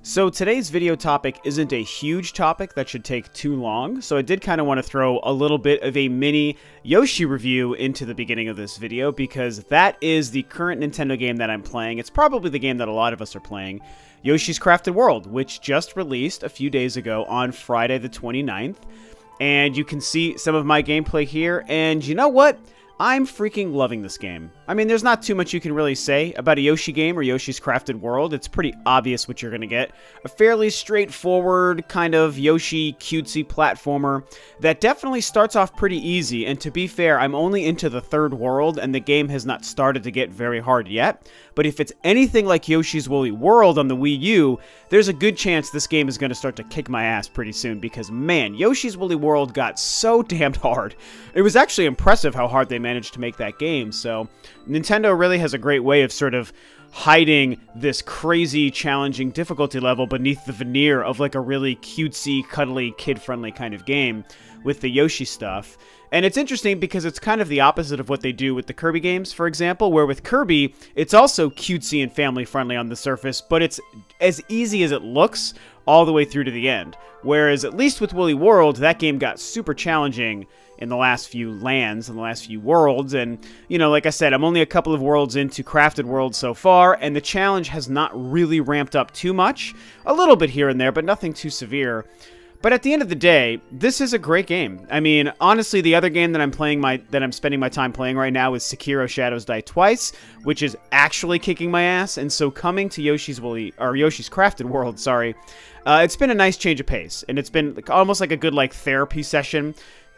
So today's video topic isn't a huge topic that should take too long, so I did kind of want to throw a little bit of a mini Yoshi review into the beginning of this video because that is the current Nintendo game that I'm playing. It's probably the game that a lot of us are playing, Yoshi's Crafted World, which just released a few days ago on Friday the 29th. And you can see some of my gameplay here, and you know what? I'm freaking loving this game. I mean, there's not too much you can really say about a Yoshi game or Yoshi's Crafted World. It's pretty obvious what you're going to get. A fairly straightforward kind of Yoshi cutesy platformer that definitely starts off pretty easy. And to be fair, I'm only into the third world and the game has not started to get very hard yet. But if it's anything like Yoshi's Woolly World on the Wii U, there's a good chance this game is going to start to kick my ass pretty soon because, man, Yoshi's Woolly World got so damned hard. It was actually impressive how hard they managed to make that game, so Nintendo really has a great way of sort of hiding this crazy, challenging difficulty level beneath the veneer of like a really cutesy, cuddly, kid-friendly kind of game with the Yoshi stuff. And it's interesting because it's kind of the opposite of what they do with the Kirby games, for example, where with Kirby, it's also cutesy and family-friendly on the surface, but it's as easy as it looks all the way through to the end. Whereas, at least with Woolly World, that game got super challenging in the last few lands, in the last few worlds, and, you know, like I said, I'm only a couple of worlds into Crafted World so far, and the challenge has not really ramped up too much. A little bit here and there, but nothing too severe. But at the end of the day, this is a great game. I mean, honestly, the other game that I'm spending my time playing right now is Sekiro: Shadows Die Twice, which is actually kicking my ass. And so coming to Yoshi's Crafted World, sorry, it's been a nice change of pace, and it's been almost like a good therapy session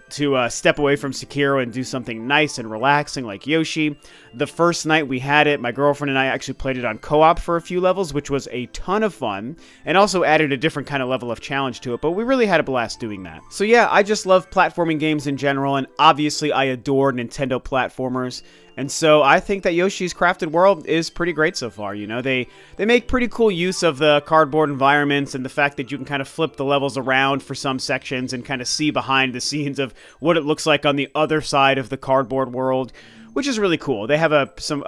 to step away from Sekiro and do something nice and relaxing like Yoshi. The first night we had it, my girlfriend and I actually played it on co-op for a few levels, which was a ton of fun, and also added a different kind of level of challenge to it, but we really had a blast doing that. So yeah, I just love platforming games in general, and obviously I adore Nintendo platformers. And so I think that Yoshi's Crafted World is pretty great so far. You know, they make pretty cool use of the cardboard environments and the fact that you can kind of flip the levels around for some sections and kind of see behind the scenes of what it looks like on the other side of the cardboard world, which is really cool. They have a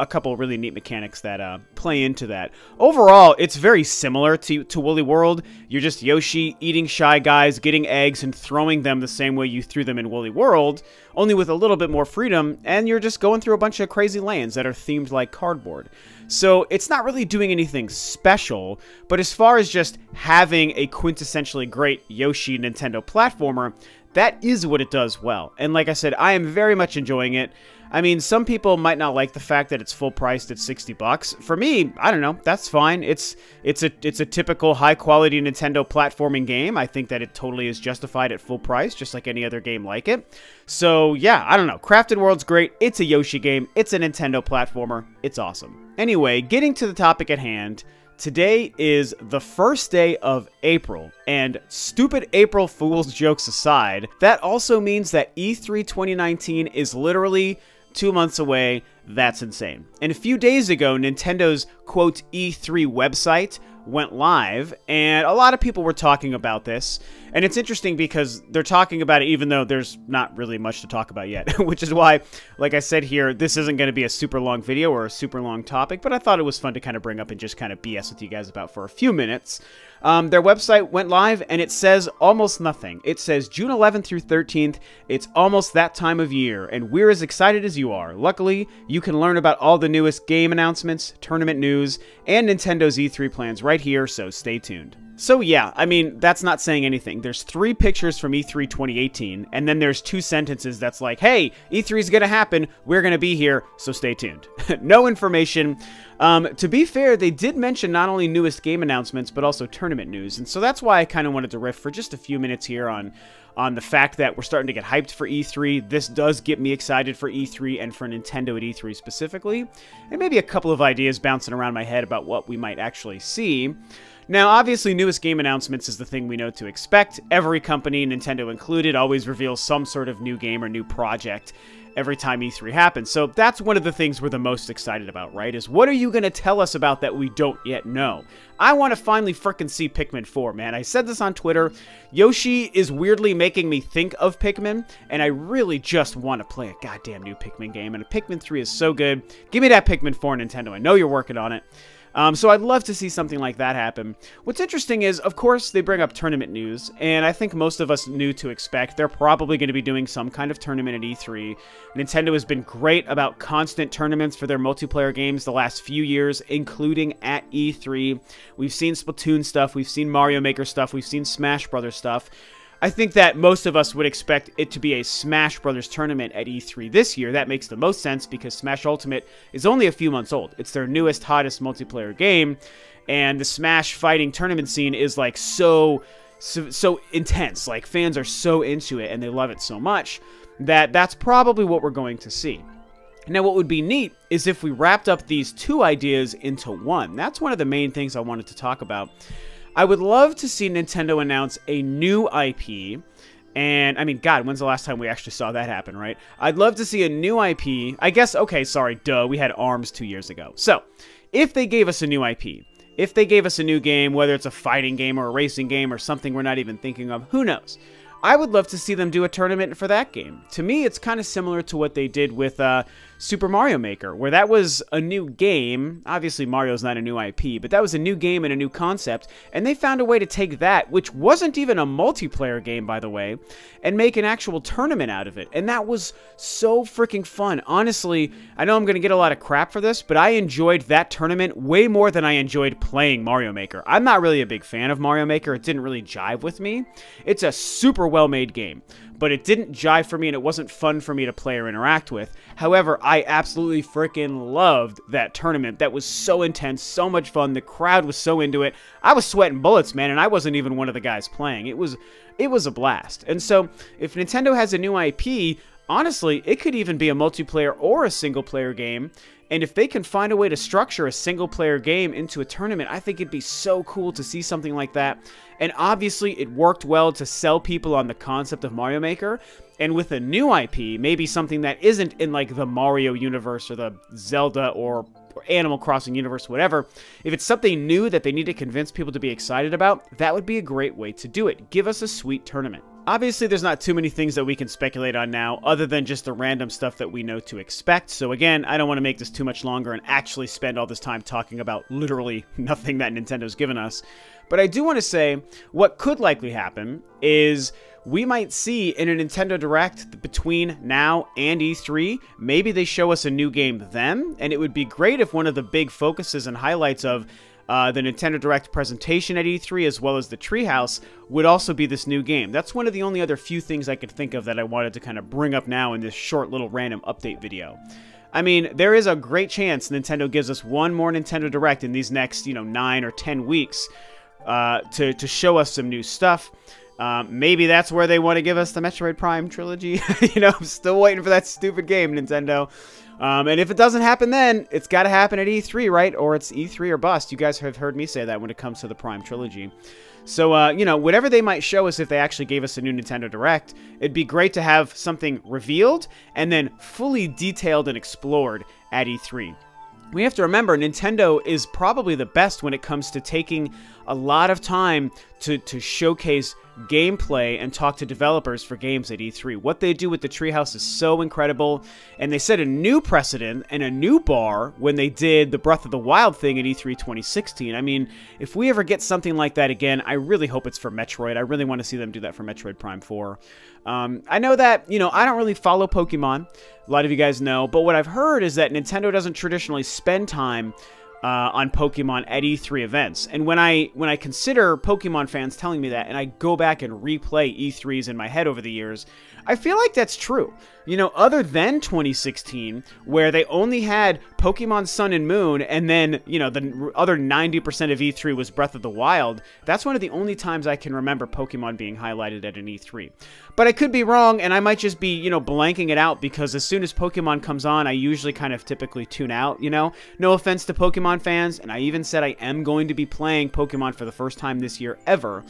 couple really neat mechanics that play into that. Overall, it's very similar to Woolly World. You're just Yoshi eating Shy Guys, getting eggs, and throwing them the same way you threw them in Woolly World, only with a little bit more freedom, and you're just going through a bunch of crazy lands that are themed like cardboard. So it's not really doing anything special, but as far as just having a quintessentially great Yoshi Nintendo platformer, that is what it does well. And like I said, I am very much enjoying it. I mean, some people might not like the fact that it's full priced at 60 bucks. For me, I don't know, that's fine. It's a typical high quality Nintendo platforming game. I think that it totally is justified at full price, just like any other game like it. So yeah, I don't know. Crafted World's great. It's a Yoshi game. It's a Nintendo platformer. It's awesome. Anyway, getting to the topic at hand. Today is the first day of April, and stupid April Fool's jokes aside, that also means that E3 2019 is literally 2 months away. That's insane. And a few days ago, Nintendo's, quote, E3 website went live, and a lot of people were talking about this, and it's interesting because they're talking about it even though there's not really much to talk about yet, which is why, like I said here, this isn't going to be a super long video or a super long topic, but I thought it was fun to kind of bring up and just kind of BS with you guys about for a few minutes. Their website went live, and it says almost nothing. It says June 11th through 13th, it's almost that time of year, and we're as excited as you are. Luckily, you can learn about all the newest game announcements, tournament news, and Nintendo's E3 plans right here, so stay tuned. So yeah, I mean, that's not saying anything. There's 3 pictures from E3 2018, and then there's 2 sentences that's like, hey, E3 is gonna happen, we're gonna be here, so stay tuned. No information. To be fair, they did mention not only newest game announcements, but also tournament news, and so that's why I kind of wanted to riff for just a few minutes here on the fact that we're starting to get hyped for E3. This does get me excited for E3 and for Nintendo at E3 specifically, and maybe a couple of ideas bouncing around my head about what we might actually see. Now, obviously, newest game announcements is the thing we know to expect. Every company, Nintendo included, always reveals some sort of new game or new project every time E3 happens. So that's one of the things we're the most excited about, right? Is what are you going to tell us about that we don't yet know? I want to finally frickin' see Pikmin 4, man. I said this on Twitter. Yoshi is weirdly making me think of Pikmin, and I really just want to play a goddamn new Pikmin game, and Pikmin 3 is so good. Give me that Pikmin 4, Nintendo. I know you're working on it. So I'd love to see something like that happen. What's interesting is, of course, they bring up tournament news, and I think most of us knew to expect. They're probably going to be doing some kind of tournament at E3. Nintendo has been great about constant tournaments for their multiplayer games the last few years, including at E3. We've seen Splatoon stuff, we've seen Mario Maker stuff, we've seen Smash Brothers stuff. I think that most of us would expect it to be a Smash Brothers tournament at E3 this year. That makes the most sense because Smash Ultimate is only a few months old. It's their newest, hottest multiplayer game, and the Smash fighting tournament scene is like so intense. Like, fans are so into it and they love it so much that that's probably what we're going to see. Now, what would be neat is if we wrapped up these two ideas into one. That's one of the main things I wanted to talk about. I would love to see Nintendo announce a new IP, and, I mean, God, when's the last time we actually saw that happen, right? I'd love to see a new IP. I guess, okay, sorry, duh, we had ARMS 2 years ago. So, if they gave us a new IP, if they gave us a new game, whether it's a fighting game or a racing game or something we're not even thinking of, who knows? I would love to see them do a tournament for that game. To me, it's kind of similar to what they did with Super Mario Maker, where that was a new game. Obviously, Mario's not a new IP, but that was a new game and a new concept, and they found a way to take that, which wasn't even a multiplayer game, by the way, and make an actual tournament out of it, and that was so freaking fun. Honestly, I know I'm going to get a lot of crap for this, but I enjoyed that tournament way more than I enjoyed playing Mario Maker. I'm not really a big fan of Mario Maker. It didn't really jive with me. It's a super well-made game, but it didn't jive for me and it wasn't fun for me to play or interact with. However, I absolutely freaking loved that tournament. That was so intense, so much fun. The crowd was so into it. I was sweating bullets, man, and I wasn't even one of the guys playing. It was a blast. And so, if Nintendo has a new IP, honestly, it could even be a multiplayer or a single-player game. And if they can find a way to structure a single-player game into a tournament, I think it'd be so cool to see something like that. And obviously, it worked well to sell people on the concept of Mario Maker. And with a new IP, maybe something that isn't in, like, the Mario universe or the Zelda or Animal Crossing universe, whatever, if it's something new that they need to convince people to be excited about, that would be a great way to do it. Give us a sweet tournament. Obviously, there's not too many things that we can speculate on now, other than just the random stuff that we know to expect. So again, I don't want to make this too much longer and actually spend all this time talking about literally nothing that Nintendo's given us. But I do want to say, what could likely happen is we might see in a Nintendo Direct between now and E3, maybe they show us a new game then, and it would be great if one of the big focuses and highlights of the Nintendo Direct presentation at E3, as well as the Treehouse, would also be this new game. That's one of the only other few things I could think of that I wanted to kind of bring up now in this short little random update video. I mean, there is a great chance Nintendo gives us one more Nintendo Direct in these next, 9 or 10 weeks to show us some new stuff. Maybe that's where they want to give us the Metroid Prime trilogy. I'm still waiting for that stupid game, Nintendo. And if it doesn't happen then, it's got to happen at E3, right? Or it's E3 or bust. You guys have heard me say that when it comes to the Prime trilogy. So, whatever they might show us if they actually gave us a new Nintendo Direct, it'd be great to have something revealed and then fully detailed and explored at E3. We have to remember, Nintendo is probably the best when it comes to taking a lot of time to showcase gameplay and talk to developers for games at E3. What they do with the Treehouse is so incredible, and they set a new precedent and a new bar when they did the Breath of the Wild thing at E3 2016. I mean, if we ever get something like that again, I really hope it's for Metroid. I really want to see them do that for Metroid Prime 4. I know that, I don't really follow Pokemon. A lot of you guys know, but what I've heard is that Nintendo doesn't traditionally spend time on Pokemon at E3 events. And when I consider Pokemon fans telling me that, and I go back and replay E3s in my head over the years, I feel like that's true. Other than 2016, where they only had Pokemon Sun and Moon, and then, the other 90% of E3 was Breath of the Wild, that's one of the only times I can remember Pokemon being highlighted at an E3. But I could be wrong, and I might just be, blanking it out, because as soon as Pokemon comes on, I usually kind of typically tune out, No offense to Pokemon fans, and I even said I am going to be playing Pokemon for the first time this year ever,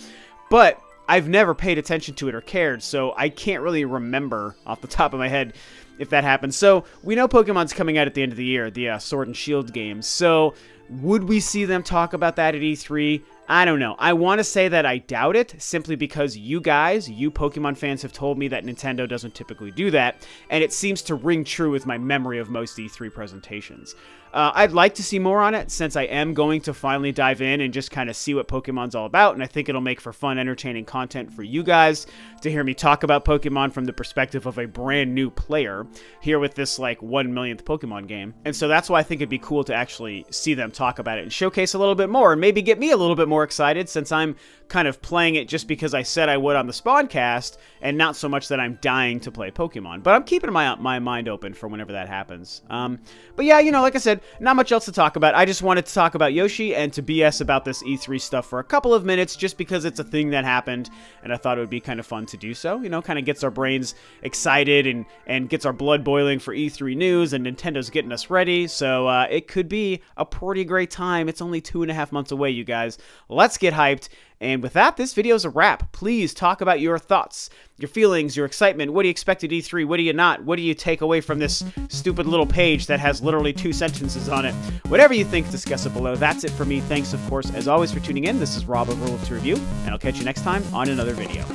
but I've never paid attention to it or cared, so I can't really remember off the top of my head if that happened. So, we know Pokemon's coming out at the end of the year, the Sword and Shield games, so would we see them talk about that at E3? I don't know. I want to say that I doubt it, simply because you guys, you Pokemon fans, have told me that Nintendo doesn't typically do that, and it seems to ring true with my memory of most E3 presentations. I'd like to see more on it, since I am going to finally dive in and just kind of see what Pokemon's all about, and I think it'll make for fun, entertaining content for you guys to hear me talk about Pokemon from the perspective of a brand new player here with this, like, 1 millionth Pokemon game. And so that's why I think it'd be cool to actually see them talk about it and showcase a little bit more, and maybe get me a little bit more excited, since I'm kind of playing it just because I said I would on the Spawncast, and not so much that I'm dying to play Pokemon. But I'm keeping my mind open for whenever that happens. But yeah, you know, like I said, not much else to talk about. I just wanted to talk about Yoshi and to BS about this E3 stuff for a couple of minutes, just because it's a thing that happened, and I thought it would be kind of fun to do so. You know, kind of gets our brains excited and gets our blood boiling for E3 news, and Nintendo's getting us ready, so it could be a pretty great time. It's only 2.5 months away, you guys. Let's get hyped. And with that, this video is a wrap. Please talk about your thoughts, your feelings, your excitement. What do you expect at E3? What do you not? What do you take away from this stupid little page that has literally 2 sentences on it? Whatever you think, discuss it below. That's it for me. Thanks, of course, as always, for tuning in. This is Rob of Ro2R, and I'll catch you next time on another video.